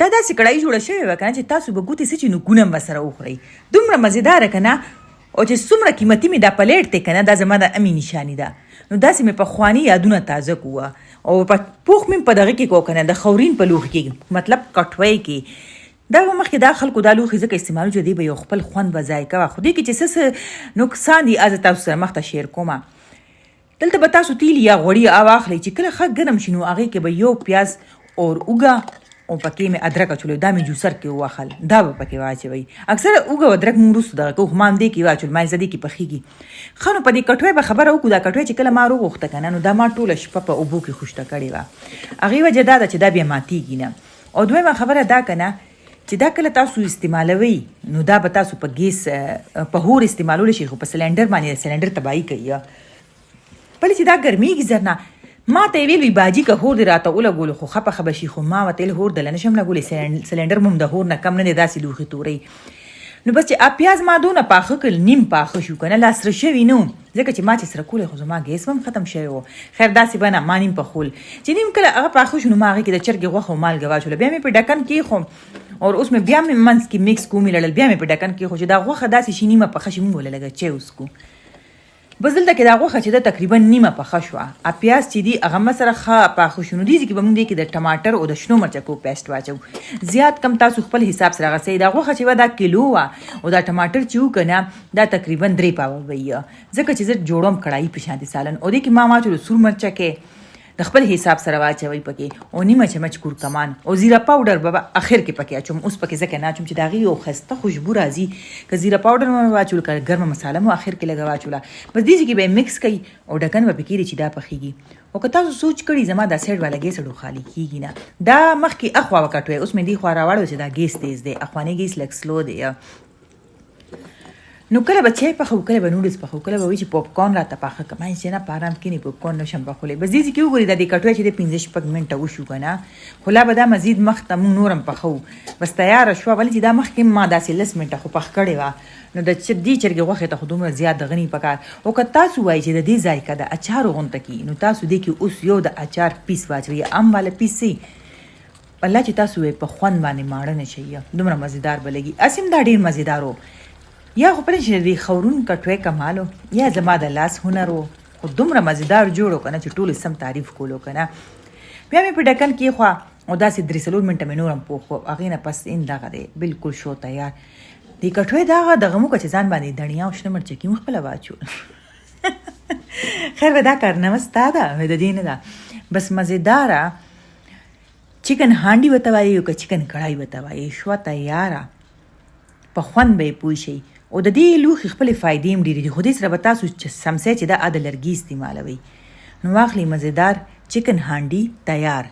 دا داسې کړایي جوړه شوې وه که نه چې تاسو به ګوتې څه چې نوکونه هم ورسره وخورئ. دومره مزېداره که نه، او چې څومره قیمتي مې دا پلیټ دی که نه، دا زما د امي نشاني ده. نو داسې مې پخواني یادونه تازه کوه. او پوخ مې په دغه کې کو که نه، د خورین په لوښي کې، مطلب کټوۍ کې. دا به مخکې دا خلکو دا لوښي ځکه استعمالو چې دی به یو خپل خوند به ذایقه وه، خو دې کې چې څه نقصان دي زه تاسو سره مخته شیر کومه. دلته به تاسو تیل یا غوړي واخلئ چې کله ښه ګرم شي نو هغې کې به یو پیاز اور اوږه او پکې مې ادرک اچولی، دا مې جوسر کې ووهل، دا به پکې واچوئ. اکثره اوږه او ادرک مونږ وروسته دغه کوو، خو ما همدې کې واچول، ما زه دې کې پخېږي. ښه نو په دې کټوۍ به خبره وکړو. دا کټوۍ چې کله ما روغوښته که نه، نو دا ما ټوله شپه په اوبو کې خوشته کړې وه. هغې وجه دا ده چې دا بیا ماتېږي نه. او دویمه خبره دا که نه چې دا کله تاسو استعمالوئ نو دا به تاسو په ګیس په هور استعمالولی شئ، خو په سلنډر باندې سلنډر تباهي کوي. بلې چې دا ګرمېږي زر نه. ما ته یې ویل باجي که هور دې راته ولګولو خو ښه پخه به شي، خو ما ورته ویل هور دله نه شم لګولی، سلنډر مو هم د هور نه کم نه دی، داسې لوښي تورئ. نو بس چې پیاز ما دونه پاخه کړل، نیم پاخه شو که نه، لا سره شوي نه و، ځکه چې ما چې سره کولی خو زما ګیس هم ختم شوی و. خیر داسې به نه، ما نیم پخول. چې نیم کله هغه پاخه شو نو ما هغې کې د چرګې غوښه او مالګه واچوله، بیا مې په ډکن کېښوم او اوس مې بیا مې منځ کې میکس کومې لړل، بیا مې په ډکن کېښو چې دا غوښه داسې شي نیمه پخه شي، مونږ وله لږه چای وڅکو. بس دلته کې دا غوښه چې ده تقریبا نیمه پخه شوه. پیاز چې دي هغه م سره ښه پاخه شو. نو دې ځای کې به مونږ دې کې د ټماټر او د شنو مرچکو پیسټ واچو. زیات کم تاسو خپل حساب سره هغه صحیح. دا غوښه چې وه دا کیلو وه او دا ټماټر چې و که نه دا تقریبا 3 پاوه به یې، ځکه چې زه جوړوم کړایي په شانتې سالن. او دې کې ما واچولو سور مرچکې د خپل حساب سره واچوئ پکې، او نیمه چمچ کورکمان او زیره پاوډر به اخر کې پکې اچوم. اوس پکې ځکه نه اچوم چې د هغې یو ښایسته خوشبو راځي. که زیره پاوډر مو واچول، که ګرمه مساله مو اخر کې لږه واچوله، بس دې کې به یې مکس کوئ او ډکن به پکې چې دا پخېږي. او که تاسو سوچ کړي زما دا سایډ والا ګیس اډو خالي کېږي نه، دا مخکې اخوا وکټوئ، اوس مې دې خوا راوړو چې دا ګیس تیز دی، اخواني ګیس لږ سلو دی. نو کله به چای پخو، کله به نوډلز پخو، کله به وایي چې پاپ کارن راته پاخه کړه. ما چې نه په ارام کښېنې پاپ کارن نشم پخولی. بس دې ځای کې وګورئ دا دې کټوۍ چې دی 15-16 منټه وشو که نه، خو لا به دا مزید مخته مونږ نور هم پخوو. بس تیاره شوه، ولې چې دا مخکې ما داسې 10 منټه خو پخ کړې وه. نو د دې چرګې غوښې ته خو دومره زیات دغه نه پکار. او که تاسو وایئ چې د دې ذایقه د اچارو غونته کي، نو تاسو دې کې اوس یو د اچار پیس واچوئ، ام والا پیس سي الله چې تاسو یې په خوند باندې ماړه نه شئ، دومره مزېدار به لګي. اسیم دا ډېر مزېدار و. یا خو پرې چې دې خورون کټوۍ کمالو، یا زما د لاس هنر و، خو دومره مزېدار جوړ که نه چې ټولو سم تعریف کولو که نه. بیا مې په ډکن کېښوه او داسې 3-4 منټه مې نور هم پوخ و. هغې نه پس این دغه دی بالکل شو تیار. دې کټوۍ دغه مو که چې ځان باندې دڼیا او شنه مرچکي مو خپله واچول. خیر به دا کارنامه ستا ده، د دې نه ده. بس مزېداره چکن هانډي ورته وایي که چکن کړای ورته وایي، شوه تیاره. په خوند به یې پوه شئ. او د دې لوښي خپلې فایدې هم ډېرې دي، خو دې سره به تاسو سمسی چې دا د لرګي استعمالوئ. نو واخلئ مزېدار چکن هانډي تیار.